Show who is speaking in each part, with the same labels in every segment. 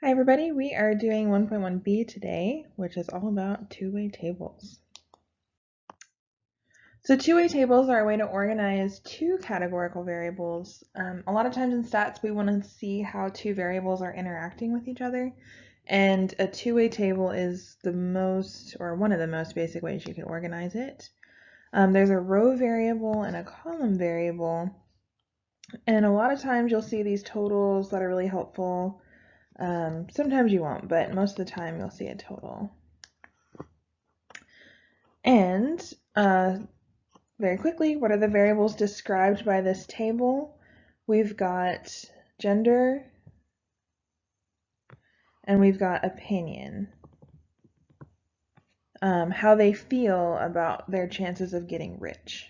Speaker 1: Hi everybody, we are doing 1.1b today, which is all about two-way tables. So two-way tables are a way to organize two categorical variables. A lot of times in stats we want to see how two variables are interacting with each other, and a two-way table is the most, or one of the most basic ways you can organize it. There's a row variable and a column variable, and a lot of times you'll see these totals that are really helpful. Sometimes you won't, but most of the time you'll see a total. And very quickly, what are the variables described by this table? We've got gender and we've got opinion. How they feel about their chances of getting rich.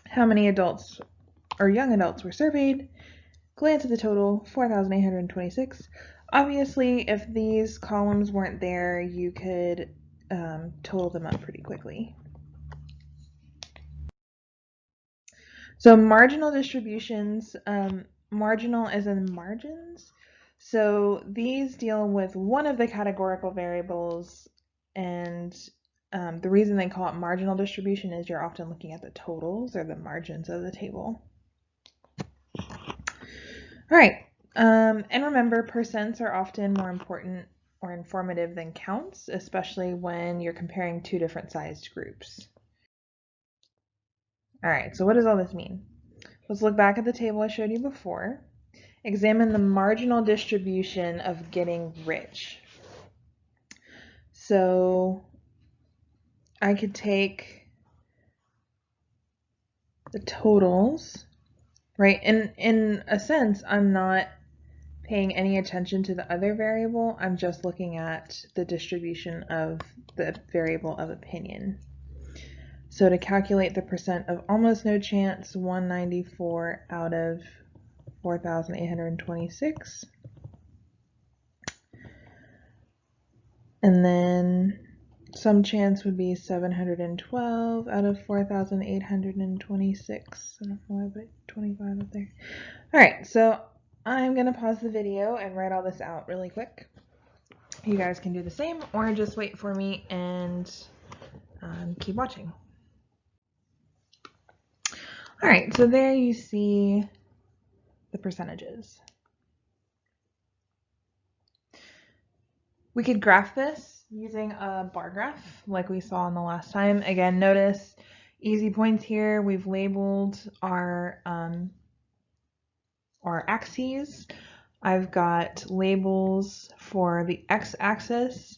Speaker 1: How many adults or young adults were surveyed? Glance at the total, 4,826. Obviously, if these columns weren't there, you could total them up pretty quickly. So marginal distributions, marginal as in margins. So these deal with one of the categorical variables, and the reason they call it marginal distribution is you're often looking at the totals or the margins of the table. All right, and remember, percents are often more important or informative than counts, especially when you're comparing two different sized groups. All right, so what does all this mean? Let's look back at the table I showed you before. Examine the marginal distribution of getting rich. So I could take the totals, right? And in a sense, I'm not paying any attention to the other variable. I'm just looking at the distribution of the variable of opinion. So to calculate the percent of almost no chance, 194 out of 4,826. And then some chance would be 712 out of 4,826. I don't know why I put 25 up there. All right, so I'm going to pause the video and write all this out really quick. You guys can do the same or just wait for me and keep watching. All right, so there you see the percentages. We could graph this using a bar graph like we saw in the last time. Again, notice easy points here. We've labeled our axes. I've got labels for the x-axis,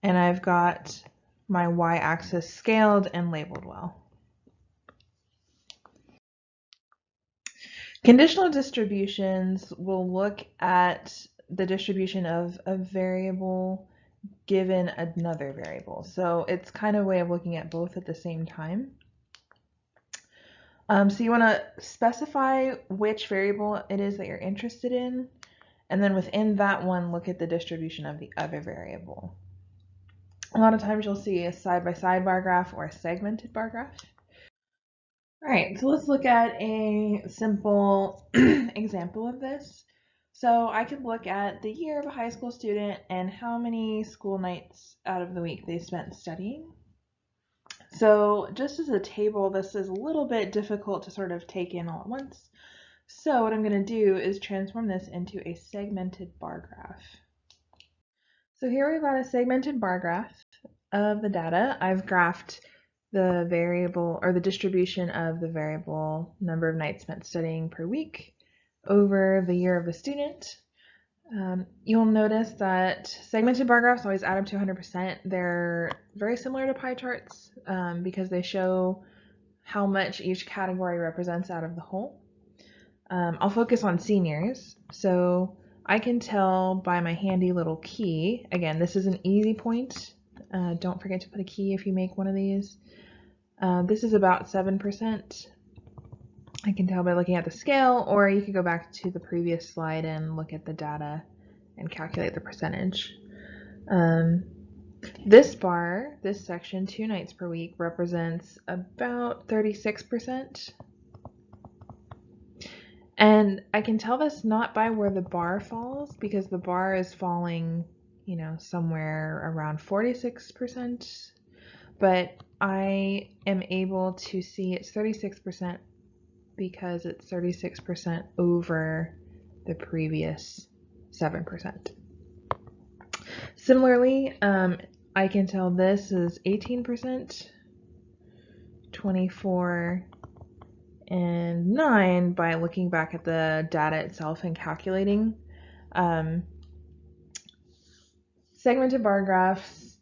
Speaker 1: and I've got my y-axis scaled and labeled well. Conditional distributions will look at the distribution of a variable given another variable. So it's kind of a way of looking at both at the same time. So you want to specify which variable it is that you're interested in, and then within that one, look at the distribution of the other variable. A lot of times you'll see a side-by-side bar graph or a segmented bar graph. All right, so let's look at a simple example of this. So I could look at the year of a high school student and how many school nights out of the week they spent studying. So just as a table, this is a little bit difficult to sort of take in all at once. So what I'm going to do is transform this into a segmented bar graph. So here we've got a segmented bar graph of the data. I've graphed the variable or the distribution of the variable number of nights spent studying per week over the year of the student. You'll notice that segmented bar graphs always add up to 100%. They're very similar to pie charts because they show how much each category represents out of the whole. I'll focus on seniors. So I can tell by my handy little key, again, this is an easy point. Don't forget to put a key if you make one of these. This is about 7%. I can tell by looking at the scale, or you could go back to the previous slide and look at the data and calculate the percentage. This bar, this section, 2 nights per week, represents about 36%. And I can tell this not by where the bar falls, because the bar is falling, you know, somewhere around 46%, but I am able to see it's 36% because it's 36% over the previous 7%. Similarly, I can tell this is 18%, 24, and 9 by looking back at the data itself and calculating. Segmented bar graphs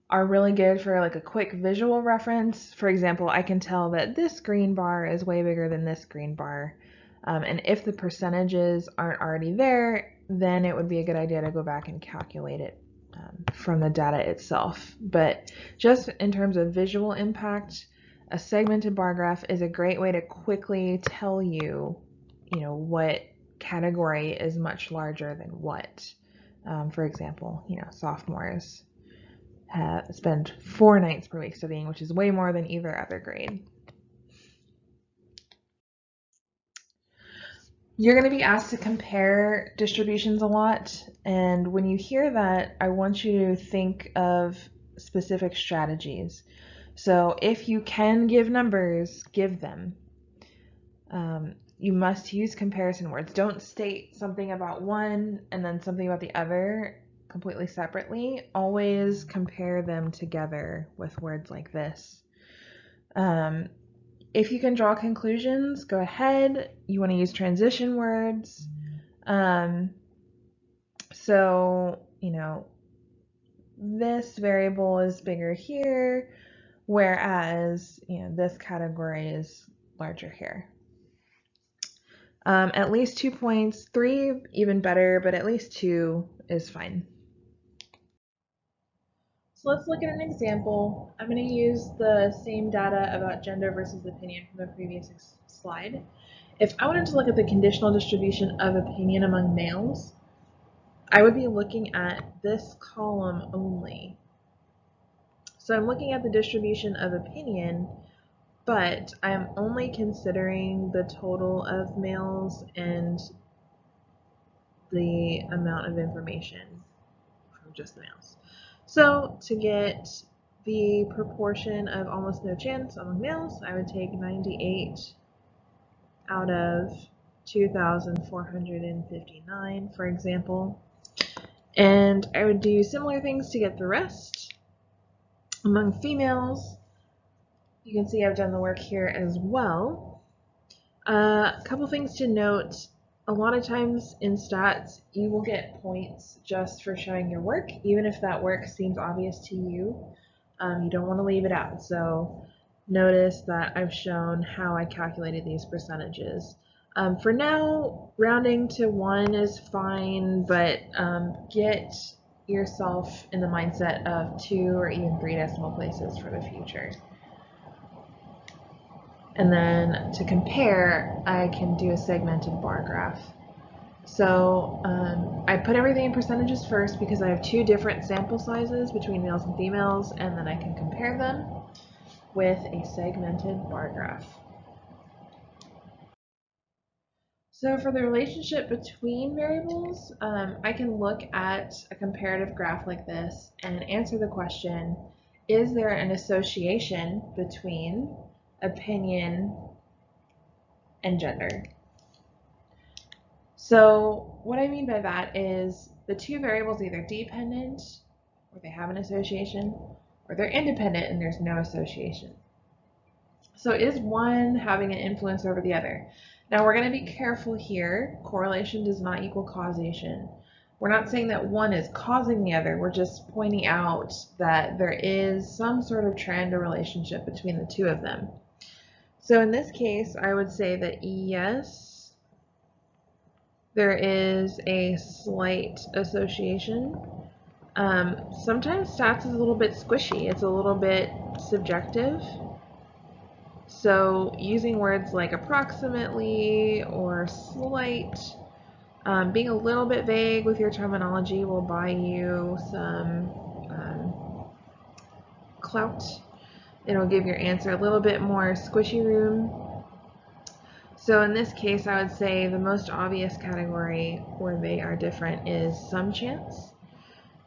Speaker 1: are really good for like a quick visual reference. For example, I can tell that this green bar is way bigger than this green bar. And if the percentages aren't already there, then it would be a good idea to go back and calculate it from the data itself. But just in terms of visual impact, a segmented bar graph is a great way to quickly tell you, what category is much larger than what. For example, sophomores spend 4 nights per week studying, which is way more than either other grade. You're going to be asked to compare distributions a lot, and when you hear that, I want you to think of specific strategies. So if you can give numbers, give them. You must use comparison words. Don't state something about one and then something about the other completely separately. Always compare them together with words like this. If you can draw conclusions, go ahead. You want to use transition words. So, this variable is bigger here, whereas, this category is larger here. At least 2 points, 3 even better, but at least 2 is fine. So let's look at an example. I'm going to use the same data about gender versus opinion from the previous slide. If I wanted to look at the conditional distribution of opinion among males, I would be looking at this column only. So I'm looking at the distribution of opinion, but I'm only considering the total of males and the amount of information from just the males. So to get the proportion of almost no chance among males, I would take 98 out of 2,459, for example. And I would do similar things to get the rest. Among females, you can see I've done the work here as well. A couple things to note. A lot of times in stats, you will get points just for showing your work, even if that work seems obvious to you. You don't want to leave it out. So notice that I've shown how I calculated these percentages. For now, rounding to 1 is fine, but get yourself in the mindset of 2 or even 3 decimal places for the future. And then to compare, I can do a segmented bar graph. So I put everything in percentages first because I have 2 different sample sizes between males and females, and then I can compare them with a segmented bar graph. So for the relationship between variables, I can look at a comparative graph like this and answer the question, is there an association between opinion and gender? So what I mean by that is the 2 variables are either dependent, or they have an association, or they're independent and there's no association. So is one having an influence over the other? Now we're going to be careful here. Correlation does not equal causation. We're not saying that one is causing the other. We're just pointing out that there is some sort of trend or relationship between the 2 of them. So in this case, I would say that yes, there is a slight association. Sometimes stats is a little bit squishy. It's a little bit subjective. So using words like approximately or slight, being a little bit vague with your terminology will buy you some clout. It'll give your answer a little bit more squishy room. So in this case, I would say the most obvious category where they are different is some chance.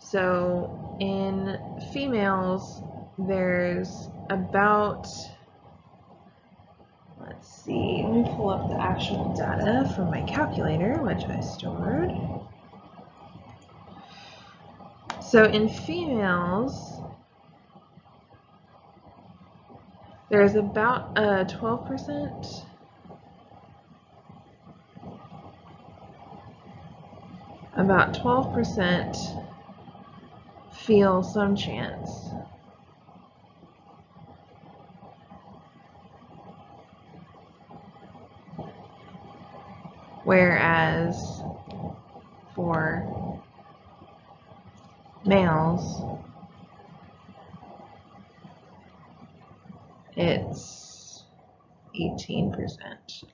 Speaker 1: So in females, there's about, let's see, let me pull up the actual data from my calculator, which I stored. So in females, there's about a 12%. About 12% feel some chance. Whereas for males, it's 18%.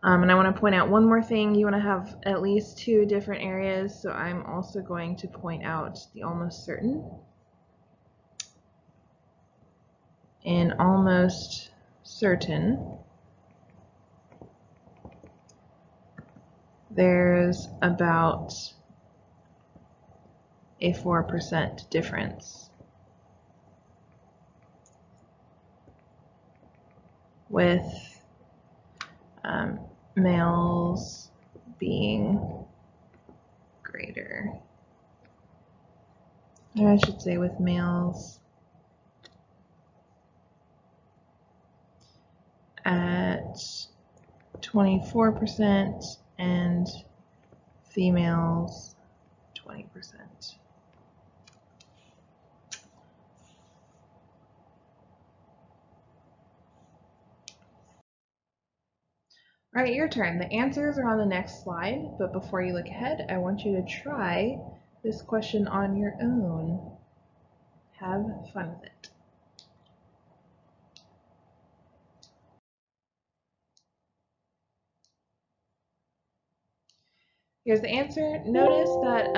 Speaker 1: And I want to point out one more thing. You want to have at least 2 different areas, so I'm also going to point out the almost certain. In almost certain, there's about a 4% difference. With males being greater. Or I should say with males at 24% and females 20%. All right, your turn. The answers are on the next slide, but before you look ahead, I want you to try this question on your own. Have fun with it. Here's the answer. Notice that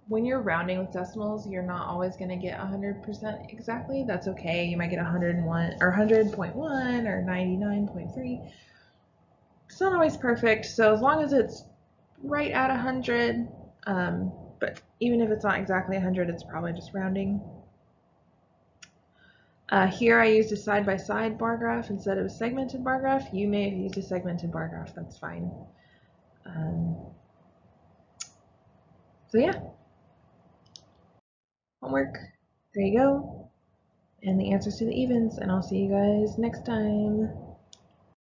Speaker 1: when you're rounding with decimals, you're not always going to get 100% exactly. That's okay. You might get 101 or 100.1 or 99.3. It's not always perfect, so as long as it's right at 100, but even if it's not exactly 100, it's probably just rounding. Here I used a side-by-side bar graph instead of a segmented bar graph. You may have used a segmented bar graph, that's fine. So yeah, homework, there you go, and the answers to the evens, and I'll see you guys next time.